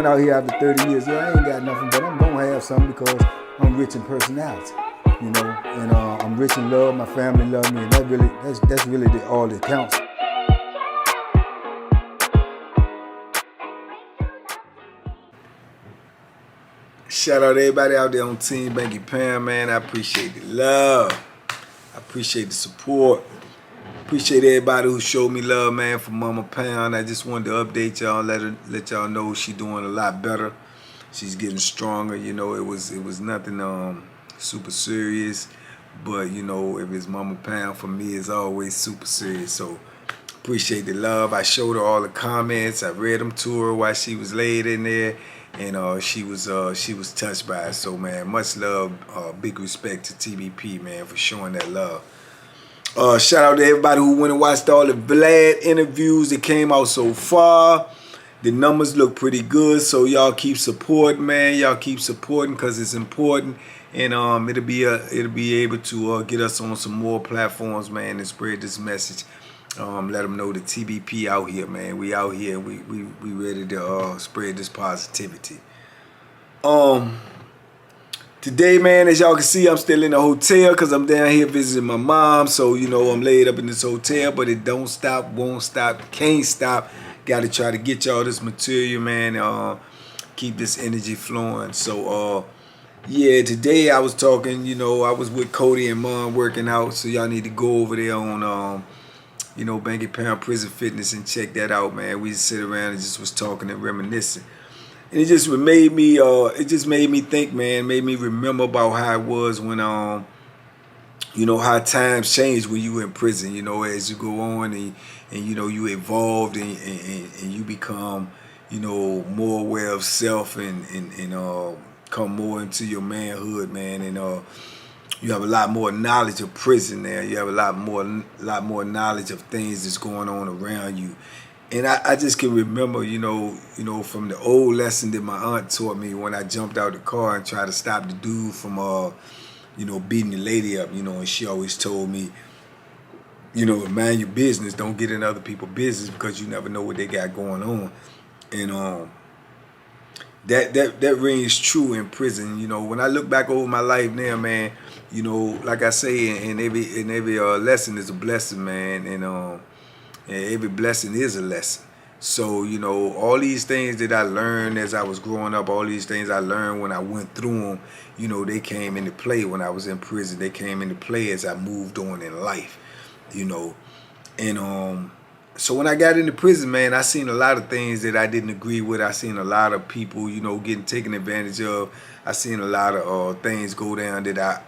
coming out here after 30 years, yeah, I ain't got nothing, but I'm gonna have something because I'm rich in personality, you know, and I'm rich in love. My family love me, and that's really all that counts. Shout out to everybody out there on Team Banky Pound, man. I appreciate the love. I appreciate the support. Appreciate everybody who showed me love, man, for Mama Pound. I just wanted to update y'all, let y'all know she's doing a lot better. She's getting stronger. You know, it was nothing super serious, but you know, if it's Mama Pound, for me, it's always super serious. So appreciate the love. I showed her all the comments. I read them to her while she was laid in there, and she was touched by it. So man, much love, big respect to TBP, man, for showing that love. Shout out to everybody who went and watched all the Vlad interviews that came out so far. The numbers look pretty good, so y'all keep supporting, man. Y'all keep supporting because it's important, and it'll be able to get us on some more platforms, man, and spread this message. Let them know the TBP out here, man. We out here. We ready to spread this positivity. Today, man, as y'all can see, I'm still in the hotel because I'm down here visiting my mom. So, you know, I'm laid up in this hotel, but it don't stop, won't stop, can't stop. Got to try to get y'all this material, man. Keep this energy flowing. So, yeah, today I was talking, you know, I was with Cody and Mom working out. So y'all need to go over there on, you know, Banky Pound Prison Fitness and check that out, man. We just sit around and just was talking and reminiscing. And it just made me think, man, made me remember about how it was when, you know, how times change when you were in prison, you know, as you go on and you know, you evolved and you become, you know, more aware of self and come more into your manhood, man. And you have a lot more knowledge of prison there. You have a lot more knowledge of things that's going on around you. And I just can remember, you know, from the old lesson that my aunt taught me when I jumped out the car and tried to stop the dude from, you know, beating the lady up, you know, and she always told me, you know, mind your business, don't get in other people's business because you never know what they got going on. And that rings true in prison. You know, when I look back over my life now, man, you know, like I say, in every lesson is a blessing, man, and every blessing is a lesson. So, you know, all these things that I learned as I was growing up, all these things I learned when I went through them, you know, they came into play when I was in prison. They came into play as I moved on in life, you know. And so when I got into prison, man, I seen a lot of things that I didn't agree with. I seen a lot of people, you know, getting taken advantage of. I seen a lot of things go down that I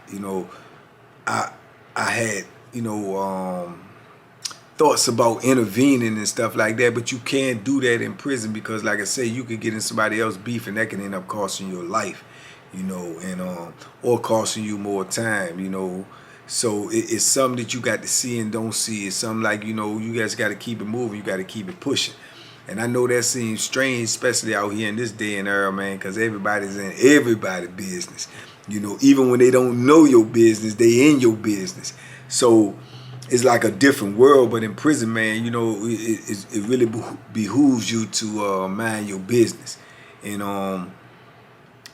had, you know, thoughts about intervening and stuff like that, but you can't do that in prison because, like I say, you could get in somebody else's beef and that can end up costing your life, you know, and or costing you more time, you know. So it's something that you got to see and don't see. It's something like, you know, you guys got to keep it moving, you got to keep it pushing. And I know that seems strange, especially out here in this day and era, man, because everybody's in everybody's business. You know, even when they don't know your business, they in your business. So it's like a different world, but in prison, man, you know, it really behooves you to mind your business. And,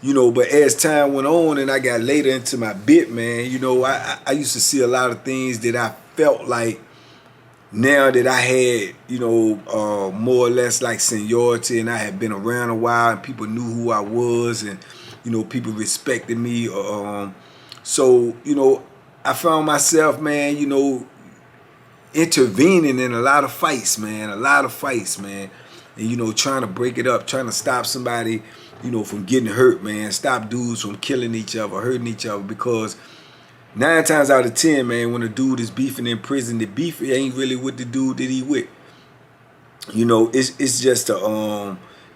you know, but as time went on and I got later into my bit, man, you know, I used to see a lot of things that I felt like now that I had, you know, more or less like seniority and I had been around a while and people knew who I was and, you know, people respected me. So, you know, I found myself, man, you know, intervening in a lot of fights, man, and, you know, trying to break it up, trying to stop somebody, you know, from getting hurt, man, stop dudes from killing each other, hurting each other, because 9 times out of 10, man, when a dude is beefing in prison, the beef ain't really with the dude that he with. You know, it's just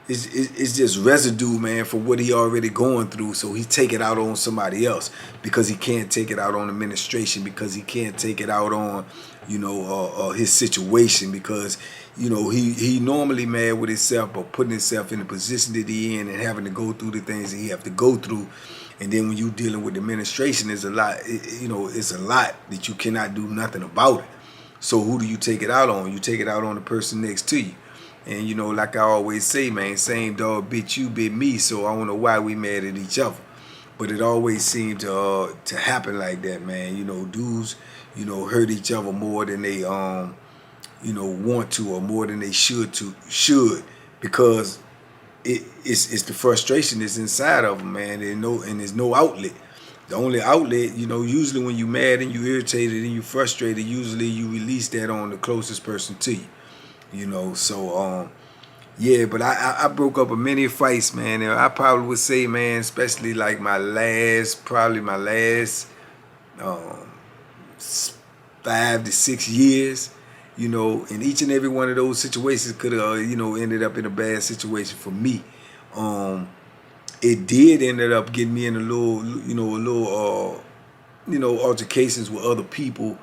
it's just residue, man, for what he already going through. So he take it out on somebody else because he can't take it out on administration, because he can't take it out on, you know, his situation, because, you know, he normally mad with himself or putting himself in the position that he in and having to go through the things that he have to go through. And then when you dealing with administration, it's a lot, you know, it's a lot that you cannot do nothing about it. So who do you take it out on? You take it out on the person next to you. And you know, like I always say, man, same dog bit you, bit me. So I don't know why we mad at each other, but it always seemed to happen like that, man. You know, dudes, you know, hurt each other more than they you know, want to, or more than they should, because it's the frustration that's inside of them, man. And there's no outlet. The only outlet, you know, usually when you mad and you irritated and you frustrated, usually you release that on the closest person to you. You know, so yeah, but I broke up with many fights, man. And I probably would say, man, especially like my last 5 to 6 years, you know, and each and every one of those situations could have, you know, ended up in a bad situation for me. It did ended up getting me in a little altercations with other people,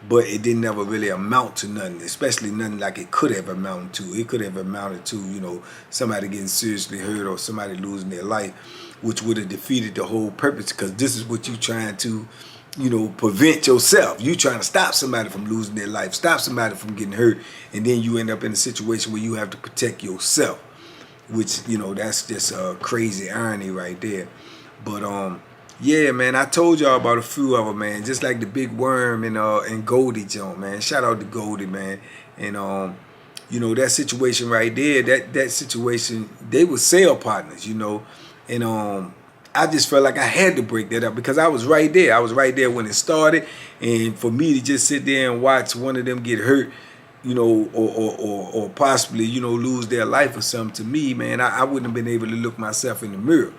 but it didn't ever really amount to nothing, especially nothing like it could have amounted to. It could have amounted to, you know, somebody getting seriously hurt or somebody losing their life, which would have defeated the whole purpose, because this is what you're trying to, you know, prevent yourself. You trying to stop somebody from losing their life, stop somebody from getting hurt, and then you end up in a situation where you have to protect yourself, which, you know, that's just a crazy irony right there. But yeah, man, I told y'all about a few of them, man. Just like the Big Worm and Goldie Jones, man. Shout out to Goldie, man. And you know, that situation right there, that situation, they were sale partners, you know. And I just felt like I had to break that up, because I was right there. I was right there when it started. And for me to just sit there and watch one of them get hurt, you know, or possibly, you know, lose their life or something, to me, man, I wouldn't have been able to look myself in the mirror.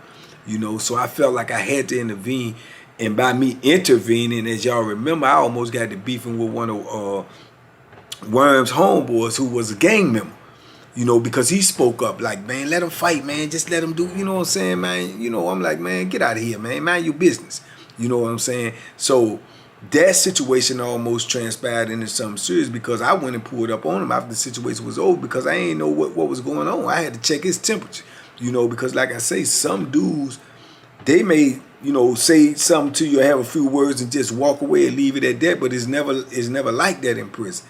You know, so I felt like I had to intervene. And by me intervening, as y'all remember, I almost got to beefing with one of Worm's homeboys who was a gang member. You know, because he spoke up like, man, let him fight, man. Just let him do, you know what I'm saying, man? You know, I'm like, man, get out of here, man. Mind your business. You know what I'm saying? So that situation almost transpired into something serious, because I went and pulled up on him after the situation was over, because I ain't know what was going on. I had to check his temperature. You know, because like I say, some dudes, they may, you know, say something to you, have a few words and just walk away and leave it at that, but it's never like that in prison.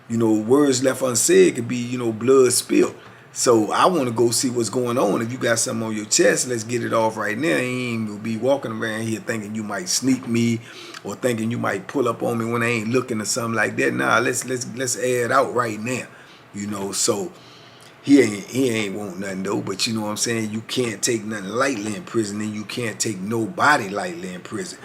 You know, words left unsaid could be, you know, blood spilled. So I want to go see what's going on. If you got something on your chest, let's get it off right now. You ain't gonna be walking around here thinking you might sneak me, or thinking you might pull up on me when I ain't looking, or something like that. Nah, let's air it out right now. You know, so he ain't want nothing though, but you know what I'm saying, you can't take nothing lightly in prison, and you can't take nobody lightly in prison.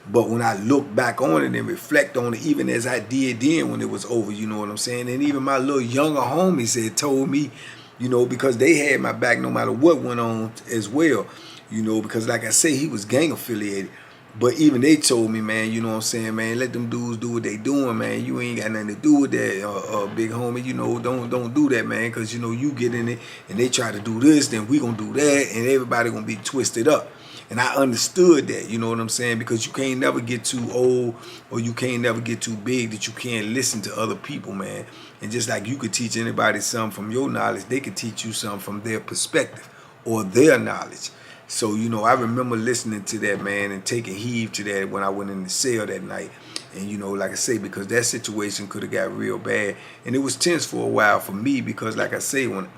But when I look back on it and reflect on it, even as I did then when it was over, you know what I'm saying, and even my little younger homies told me, you know, because they had my back no matter what went on as well, you know, because like I say, he was gang affiliated. But even they told me, man, you know what I'm saying, man, let them dudes do what they doing, man. You ain't got nothing to do with that, big homie. You know, don't do that, man, because, you know, you get in it and they try to do this, then we gonna do that, and everybody gonna be twisted up. And I understood that, you know what I'm saying, because you can't never get too old, or you can't never get too big that you can't listen to other people, man. And just like you could teach anybody something from your knowledge, they could teach you something from their perspective or their knowledge. So, you know, I remember listening to that, man, and taking heed to that when I went in the cell that night. And, you know, like I say, because that situation could have got real bad. And it was tense for a while for me, because, like I say, when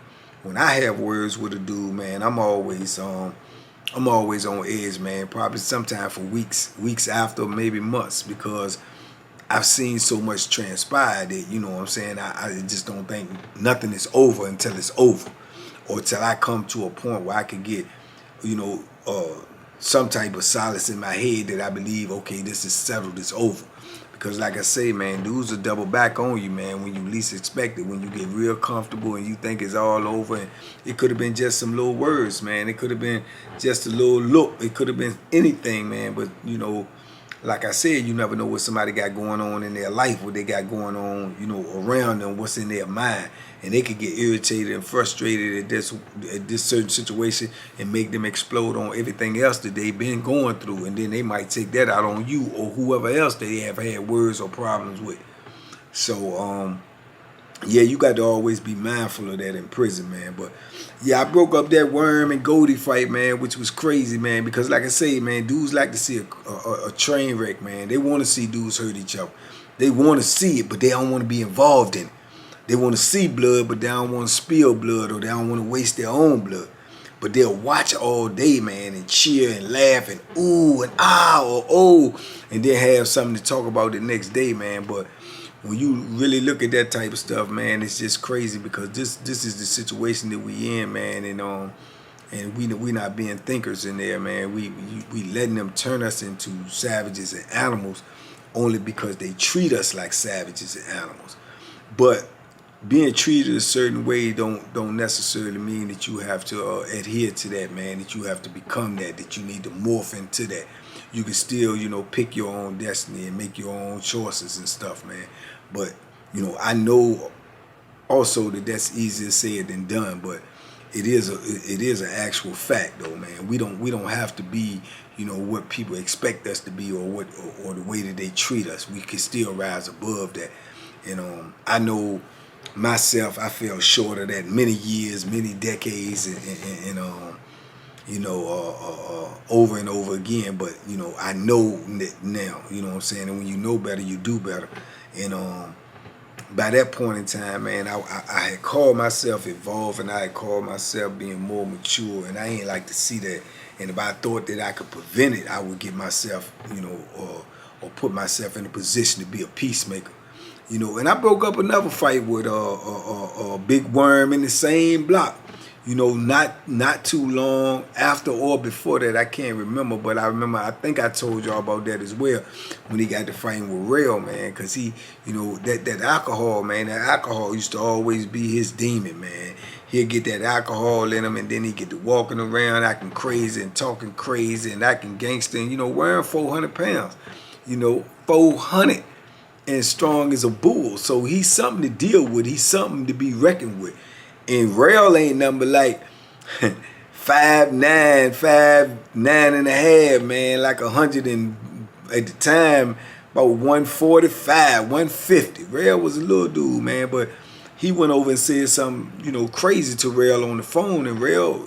I have words with a dude, man, I'm always on edge, man. Probably sometime for weeks after, maybe months, because I've seen so much transpire that, you know what I'm saying, I just don't think nothing is over until it's over, or till I come to a point where I can get, you know, some type of solace in my head that I believe, okay, this is settled, it's over. Because like I say, man, dudes will double back on you, man, when you least expect it, when you get real comfortable and you think it's all over. And it could have been just some little words, man. It could have been just a little look. It could have been anything, man. But, you know, like I said, you never know what somebody got going on in their life, what they got going on, you know, around them, what's in their mind. And they could get irritated and frustrated at this certain situation and make them explode on everything else that they've been going through. And then they might take that out on you or whoever else they have had words or problems with. So, yeah, you got to always be mindful of that in prison, man. But, yeah, I broke up that Worm and Goldie fight, man, which was crazy, man. Because, like I say, man, dudes like to see a train wreck, man. They want to see dudes hurt each other. They want to see it, but they don't want to be involved in it. They want to see blood, but they don't want to spill blood, or they don't want to waste their own blood. But they'll watch all day, man, and cheer and laugh and ooh and ah or oh, and then have something to talk about the next day, man. But when you really look at that type of stuff, man, it's just crazy, because this is the situation that we in, man, and we not being thinkers in there, man. We letting them turn us into savages and animals only because they treat us like savages and animals. But being treated a certain way don't necessarily mean that you have to adhere to that, man, that you have to become that you need to morph into that. You can still, pick your own destiny and make your own choices and stuff, man. But, I know also that that's easier said than done, but it is an actual fact, though, man. We don't have to be, what people expect us to be, or the way that they treat us. We can still rise above that. And I know myself, I fell short of that many years, many decades, and over and over again. But I know now. You know what I'm saying? And when you know better, you do better. And by that point in time, man, I had called myself evolved, and I had called myself being more mature, and I ain't like to see that. And if I thought that I could prevent it, I would get myself, or put myself in a position to be a peacemaker. And I broke up another fight with a big worm in the same block. Not too long after or before that, I can't remember, but I think I told y'all about that as well, when he got to fighting with Rail, man, because he, that alcohol, man, that alcohol used to always be his demon, man. He'll get that alcohol in him, and then he get to walking around acting crazy and talking crazy and acting gangster, and, wearing 400 pounds, 400 and strong as a bull. So he's something to deal with. He's something to be reckoned with. And Rail ain't number like 5'9", 5'9.5", man, like 100 and at the time about 145, 150. Rail was a little dude, man, but he went over and said something, crazy to Rail on the phone. And Rail,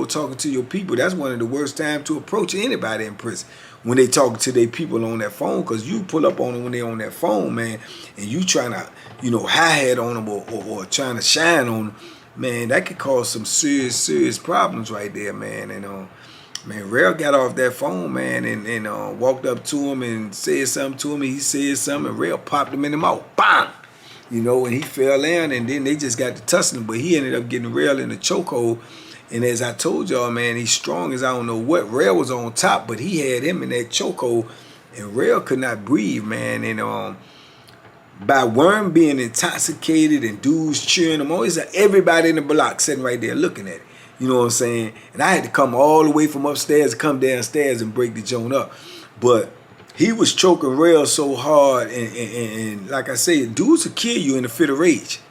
talking to your people, that's one of the worst times to approach anybody in prison, when they talking to their people on that phone, because you pull up on them when they on that phone, man, and you trying to, hi-hat on them or trying to shine on them, man, that could cause some serious problems right there, man. And man, Rail got off that phone, man, and walked up to him and said something to him, and he said something, and Rail popped him in the mouth, bang, and he fell down, and then they just got to tussling, but he ended up getting Rail in the chokehold. And as I told y'all, man, he's strong as I don't know what. Rail was on top, but he had him in that chokehold, and Rail could not breathe, man. And by Worm being intoxicated and dudes cheering him on, it's like everybody in the block sitting right there looking at it. You know what I'm saying? And I had to come all the way from upstairs to come downstairs and break the joint up. But he was choking Rail so hard, and like I said, dudes will kill you in a fit of rage.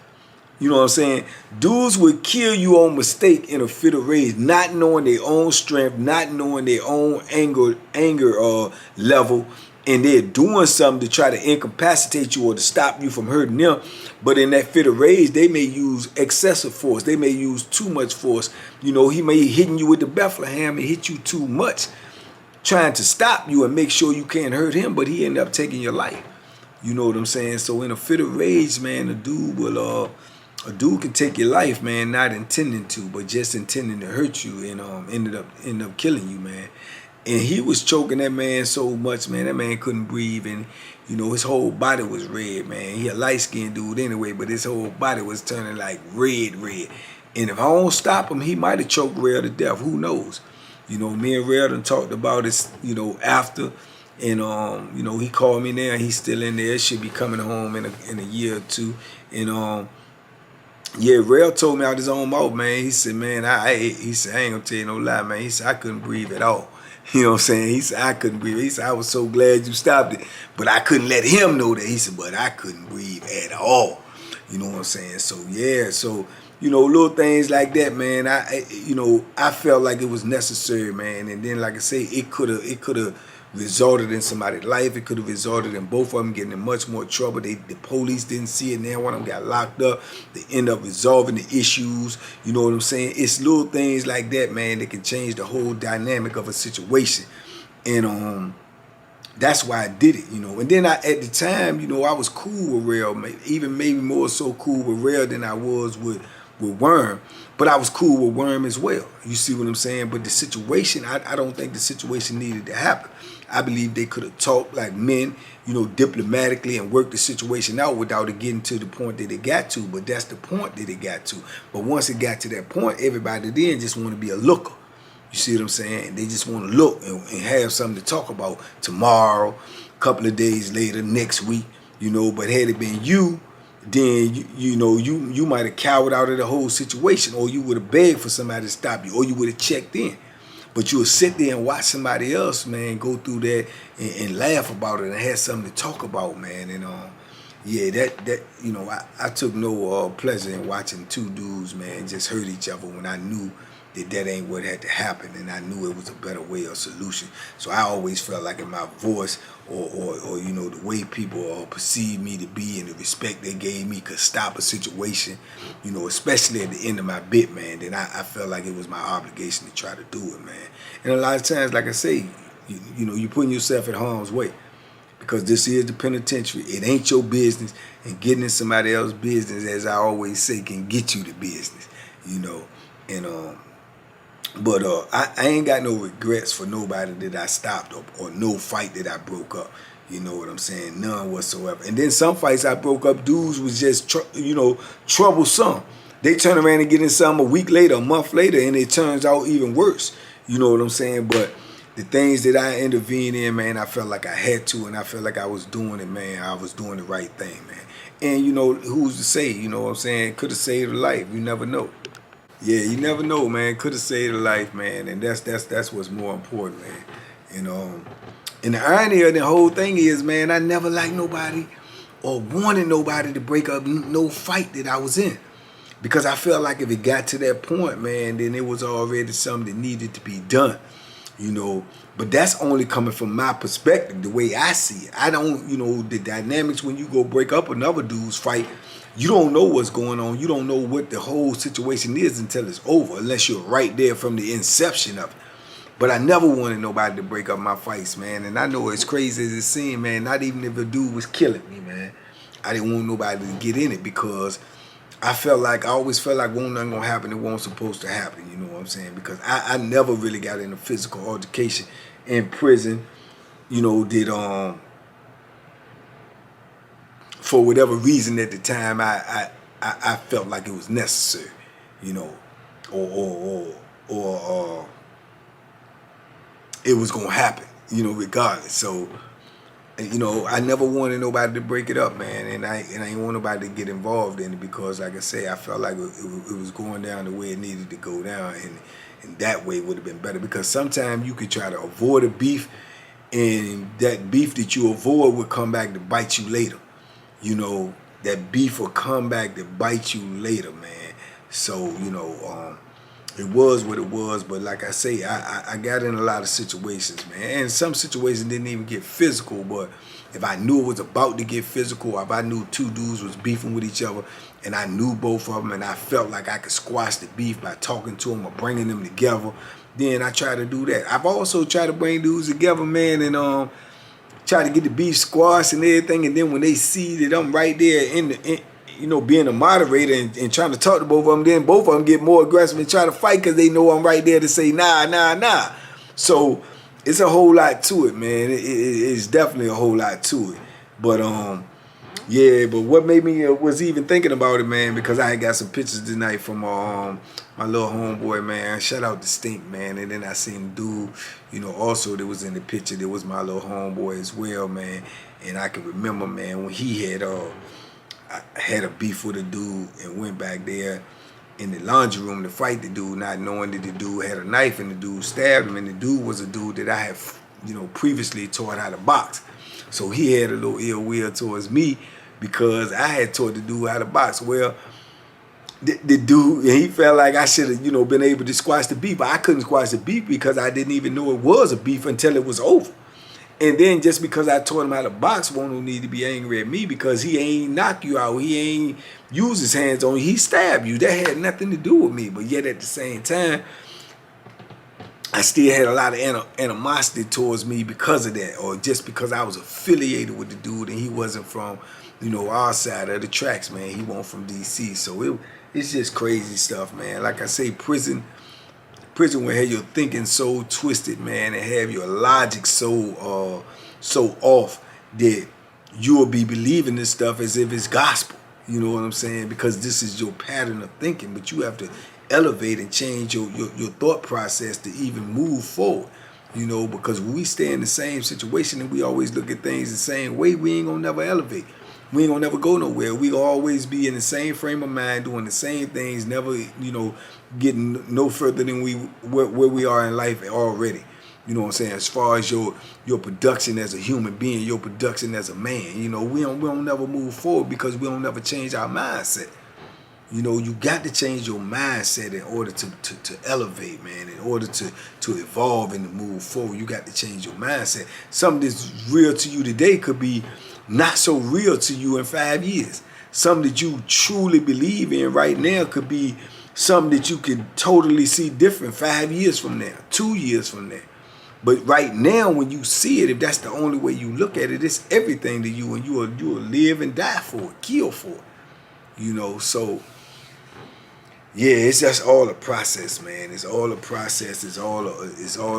You know what I'm saying? Dudes would kill you on mistake in a fit of rage, not knowing their own strength, not knowing their own anger level, and they're doing something to try to incapacitate you or to stop you from hurting them. But in that fit of rage, they may use excessive force. They may use too much force. He may hitting you with the Bethlehem and hit you too much, trying to stop you and make sure you can't hurt him, but he ended up taking your life. You know what I'm saying? So in a fit of rage, man, a dude can take your life, man, not intending to, but just intending to hurt you, and ended up killing you, man. And he was choking that man so much, man, that man couldn't breathe, and his whole body was red, man. He a light-skinned dude anyway, but his whole body was turning like red. And if I don't stop him, he might have choked Rail to death. Who knows? Me and Rail done talked about this, after. And he called me now. He's still in there. Should be coming home in a year or two. And yeah, Rail told me out his own mouth, man. He said, man, he said, I ain't gonna tell you no lie, man. He said, I couldn't breathe at all. You know what I'm saying? He said, I couldn't breathe. He said, I was so glad you stopped it, but I couldn't let him know that. He said, but I couldn't breathe at all. You know what I'm saying? So yeah, so little things like that, man. I felt like it was necessary, man. And then, like I say, it could have resulted in somebody's life. It could have resulted in both of them getting in much more trouble. The police didn't see it. Now one of them got locked up. They end up resolving the issues. You know what I'm saying? It's little things like that, man, that can change the whole dynamic of a situation. And that's why I did it, And then at the time, I was cool with Rail, even maybe more so cool with Rail than I was with Worm. But I was cool with Worm as well. You see what I'm saying? But the situation, I don't think the situation needed to happen. I believe they could have talked like men, diplomatically and worked the situation out without it getting to the point that it got to. But that's the point that it got to. But once it got to that point, everybody then just want to be a looker. You see what I'm saying? They just want to look and have something to talk about tomorrow, a couple of days later, next week, But had it been you, then you might have cowered out of the whole situation, or you would have begged for somebody to stop you, or you would have checked in. But you'll sit there and watch somebody else, man, go through that and laugh about it and have something to talk about, man. And yeah, that I took no pleasure in watching two dudes, man, just hurt each other when I knew that ain't what had to happen, and I knew it was a better way or solution. So I always felt like in my voice or the way people perceive me to be and the respect they gave me could stop a situation, especially at the end of my bit, man. Then I felt like it was my obligation to try to do it, man. And a lot of times, like I say, you're putting yourself in harm's way because this is the penitentiary. It ain't your business, and getting in somebody else's business, as I always say, can get you the business, and But I ain't got no regrets for nobody that I stopped or no fight that I broke up. You know what I'm saying? None whatsoever. And then some fights I broke up, dudes was just, troublesome. They turn around and get in something a week later, a month later, and it turns out even worse. You know what I'm saying? But the things that I intervened in, man, I felt like I had to, and I felt like I was doing it, man. I was doing the right thing, man. And, who's to say, you know what I'm saying? Could have saved a life. You never know. Yeah, you never know, man. Could have saved a life, man, and that's what's more important, man. And the irony of the whole thing is, man, I never liked nobody or wanted nobody to break up no fight that I was in, because I felt like if it got to that point, man, then it was already something that needed to be done, But that's only coming from my perspective, the way I see it. I don't, the dynamics when you go break up another dude's fight. You don't know what's going on. You don't know what the whole situation is until it's over, unless you're right there from the inception of it. But I never wanted nobody to break up my fights, man. And I know as crazy as it seemed, man, not even if a dude was killing me, man. I didn't want nobody to get in it because I always felt like wasn't nothing going to happen that wasn't supposed to happen, you know what I'm saying? Because I never really got in a physical altercation in prison, for whatever reason at the time, I felt like it was necessary, or it was gonna happen, regardless. So, I never wanted nobody to break it up, man, and I ain't want nobody to get involved in it because, like I say, I felt like it was going down the way it needed to go down, and that way would have been better. Because sometimes you could try to avoid a beef, and that beef that you avoid would come back to bite you later. That beef will come back to bite you later, man. So, it was what it was. But like I say, I got in a lot of situations, man. And some situations didn't even get physical. But if I knew it was about to get physical, or if I knew two dudes was beefing with each other, and I knew both of them, and I felt like I could squash the beef by talking to them or bringing them together, then I try to do that. I've also tried to bring dudes together, man, and try to get the beef squashed and everything, and then when they see that I'm right there being a moderator and trying to talk to both of them, then both of them get more aggressive and try to fight because they know I'm right there to say nah. So it's a whole lot to it, man. It's definitely a whole lot to it. But yeah, but what made me was even thinking about it, man, because I had got some pictures tonight from my little homeboy, man. Shout out to Stink, man. And then I seen dude, also that was in the picture. That was my little homeboy as well, man. And I can remember, man, when he had a beef with a dude and went back there in the laundry room to fight the dude, not knowing that the dude had a knife and the dude stabbed him. And the dude was a dude that I had, previously taught how to box. So he had a little ill will towards me because I had taught the dude how to box. Well, the dude, he felt like I should have, been able to squash the beef. But I couldn't squash the beef because I didn't even know it was a beef until it was over. And then just because I taught him how to box, won't no need to be angry at me because he ain't knock you out. He ain't use his hands on you. He stabbed you. That had nothing to do with me. But yet at the same time, I still had a lot of animosity towards me because of that, or just because I was affiliated with the dude and he wasn't from, our side of the tracks, man. He wasn't from DC, so it's just crazy stuff, man. Like I say, prison will have your thinking so twisted, man, and have your logic so off that you will be believing this stuff as if it's gospel. You know what I'm saying? Because this is your pattern of thinking, but you have to elevate and change your thought process to even move forward. Because when we stay in the same situation and we always look at things the same way, we ain't gonna never elevate. We ain't gonna never go nowhere. We gonna always be in the same frame of mind, doing the same things, never, getting no further than where we are in life already. You know what I'm saying? As far as your production as a human being, your production as a man, we don't never move forward because we don't never change our mindset. You got to change your mindset in order to elevate, man. In order to evolve and to move forward, you got to change your mindset. Something that's real to you today could be not so real to you in 5 years. Something that you truly believe in right now could be something that you can totally see different 5 years from now, 2 years from now. But right now, when you see it, if that's the only way you look at it, it's everything to you, and you will live and die for it, kill for it. So yeah, it's just all a process, man. It's all a process. It's all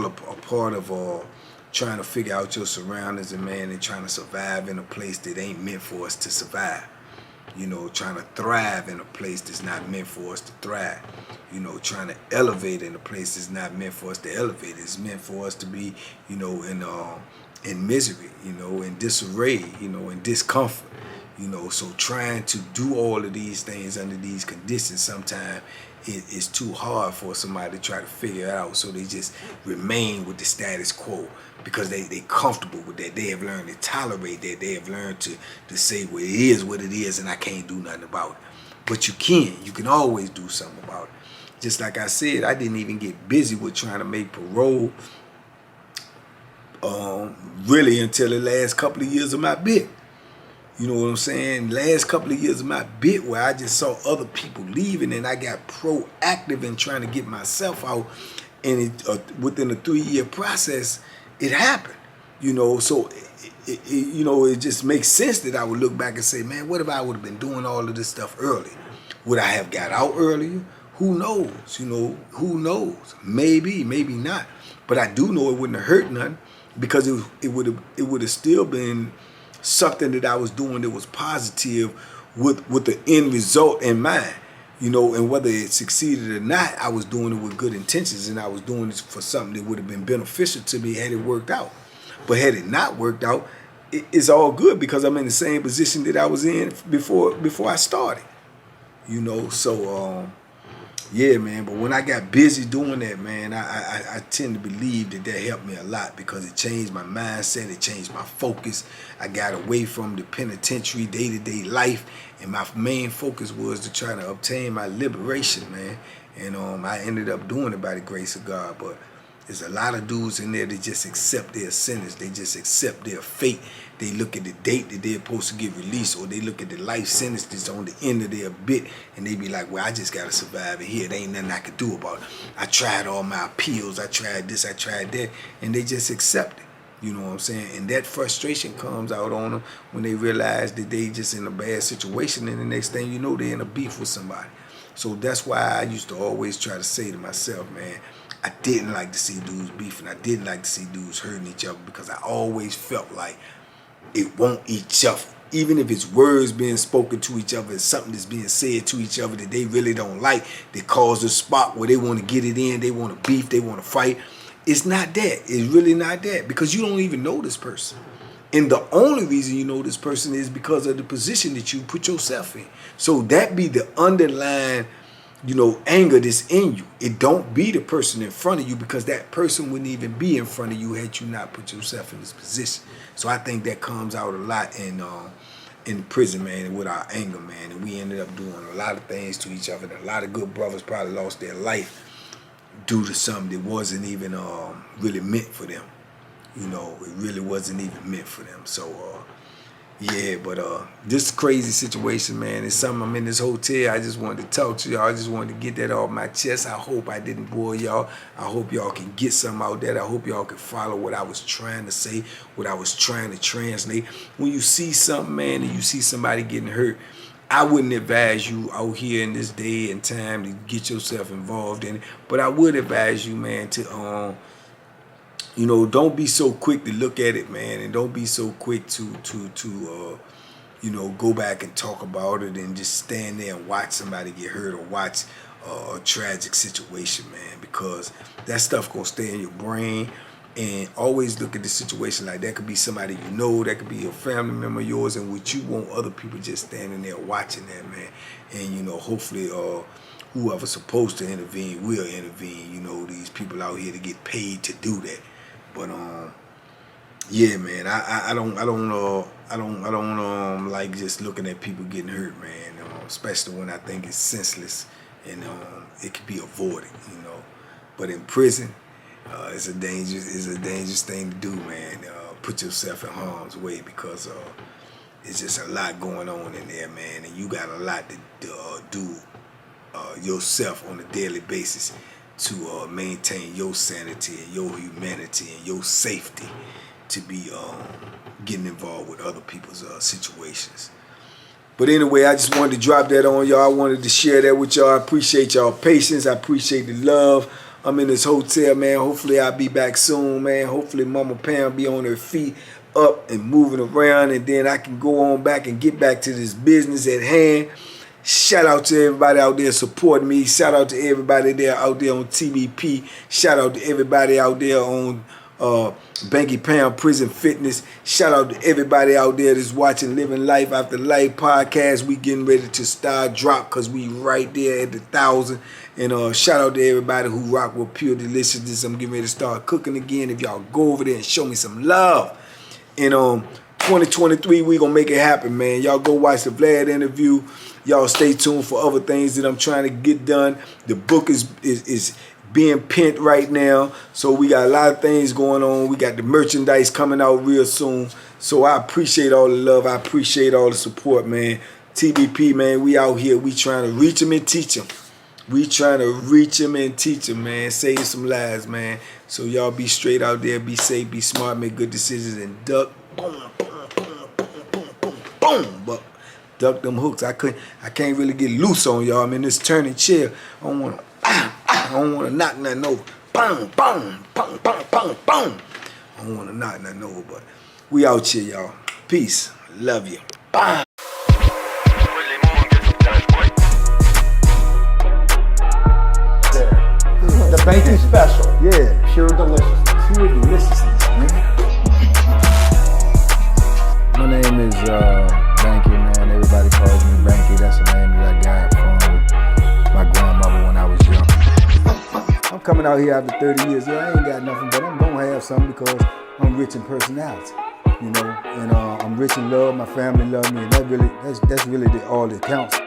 a part of trying to figure out your surroundings, and man, and trying to survive in a place that ain't meant for us to survive. Trying to thrive in a place that's not meant for us to thrive. Trying to elevate in a place that's not meant for us to elevate. It's meant for us to be, in misery, in disarray, in discomfort. So trying to do all of these things under these conditions, sometimes it's too hard for somebody to try to figure it out. So they just remain with the status quo because they comfortable with that. They have learned to tolerate that. They have learned to say, well, it is what it is and I can't do nothing about it. But you can always do something about it. Just like I said, I didn't even get busy with trying to make parole really until the last couple of years of my bit. You know what I'm saying? Last couple of years of my bit where I just saw other people leaving and I got proactive in trying to get myself out. And within a 3-year process, it happened. So it just makes sense that I would look back and say, man, what if I would have been doing all of this stuff early? Would I have got out earlier? Who knows? Who knows? Maybe, maybe not. But I do know it wouldn't have hurt nothing because it would have still been something that I was doing that was positive with the end result in mind. And whether it succeeded or not, I was doing it with good intentions, and I was doing it for something that would have been beneficial to me had it worked out. But had it not worked out, it's all good because I'm in the same position that I was in before I started. So yeah, man. But when I got busy doing that, man, I tend to believe that helped me a lot because it changed my mindset, it changed my focus. I got away from the penitentiary day-to-day life, and my main focus was to try to obtain my liberation, man. And I ended up doing it by the grace of God. But there's a lot of dudes in there that just accept their sentence. They just accept their fate. They look at the date that they're supposed to get released, or they look at the life sentence that's on the end of their bit, and they be like, well, I just got to survive it here. There ain't nothing I can do about it. I tried all my appeals. I tried this. I tried that. And they just accept it. You know what I'm saying? And that frustration comes out on them when they realize that they just in a bad situation, and the next thing you know, they're in a beef with somebody. So that's why I used to always try to say to myself, man, I didn't like to see dudes beefing. I didn't like to see dudes hurting each other because I always felt like it won't each other. Even if it's words being spoken to each other, it's something that's being said to each other that they really don't like, that cause a spot where they want to get it in, they want to beef, they want to fight. It's not that. It's really not that because you don't even know this person. And the only reason you know this person is because of the position that you put yourself in. So that be the underlying, anger that's in you. It don't be the person in front of you because that person wouldn't even be in front of you had you not put yourself in this position. So I think that comes out a lot in prison, man, and with our anger, man. And we ended up doing a lot of things to each other. A lot of good brothers probably lost their life due to something that wasn't even really meant for them. It really wasn't even meant for them. So Yeah, but this crazy situation, man. It's something. I'm in this hotel. I just wanted to talk to y'all. I just wanted to get that off my chest. I hope I didn't bore y'all. I hope y'all can get something out there. I hope y'all can follow what I was trying to say, what I was trying to translate. When you see something, man, and you see somebody getting hurt, I wouldn't advise you out here in this day and time to get yourself involved in it. But I would advise you, man, to you know, don't be so quick to look at it, man, and don't be so quick to you know, go back and talk about it and just stand there and watch somebody get hurt or watch a tragic situation, man, because that stuff gonna stay in your brain. And always look at the situation like that could be somebody you know, that could be a family member of yours, and what you want other people just standing there watching that, man. And you know, hopefully whoever's supposed to intervene will intervene. You know, these people out here to get paid to do that. But yeah, man, I don't like just looking at people getting hurt, man. Especially when I think it's senseless and it could be avoided, you know. But in prison, it's a dangerous thing to do, man. Put yourself in harm's way because it's just a lot going on in there, man, and you got a lot to do yourself on a daily basis to maintain your sanity and your humanity and your safety to be getting involved with other people's situations. But anyway, I just wanted to drop that on y'all. I wanted to share that with y'all. I appreciate y'all patience. I appreciate the love. I'm in this hotel, man. Hopefully I'll be back soon, man. Hopefully Mama Pam be on her feet up and moving around, and then I can go on back and get back to this business at hand. Shout out to everybody out there supporting me. Shout out to everybody there out there on TBP. Shout out to everybody out there on Banky Pound Prison Fitness. Shout out to everybody out there that's watching Living Life After Life podcast. We getting ready to start drop because we right there at the 1,000. And shout out to everybody who rock with Pure Deliciousness. I'm getting ready to start cooking again. If y'all go over there and show me some love. And 2023, we gonna make it happen, man. Y'all go watch the Vlad interview. Y'all stay tuned for other things that I'm trying to get done. The book is being penned right now, so we got a lot of things going on. We got the merchandise coming out real soon. So I appreciate all the love. I appreciate all the support, man. TBP, man, we out here. We trying to reach them and teach them. We trying to reach them and teach them, man. Save some lives, man. So y'all be straight out there. Be safe, be smart, make good decisions, and duck. Boom, boom, boom, boom, boom, boom, boom. But duck them hooks. I can't really get loose on y'all. I'm in this turning chair. I don't wanna knock nothing over. Boom, boom, boom, boom, boom, boom. I don't wanna knock nothing over, but we out here, y'all. Peace. Love you. Bye. The Banky Special. Yeah. Pure deliciousness. Pure deliciousness, man. My name is Banky, man. Everybody calls me Banky. That's the name that I got from my grandmother when I was young. I'm coming out here after 30 years. Yeah, I ain't got nothing, but I'm gonna have something because I'm rich in personality, you know, and I'm rich in love. My family love me, and that's really all that counts.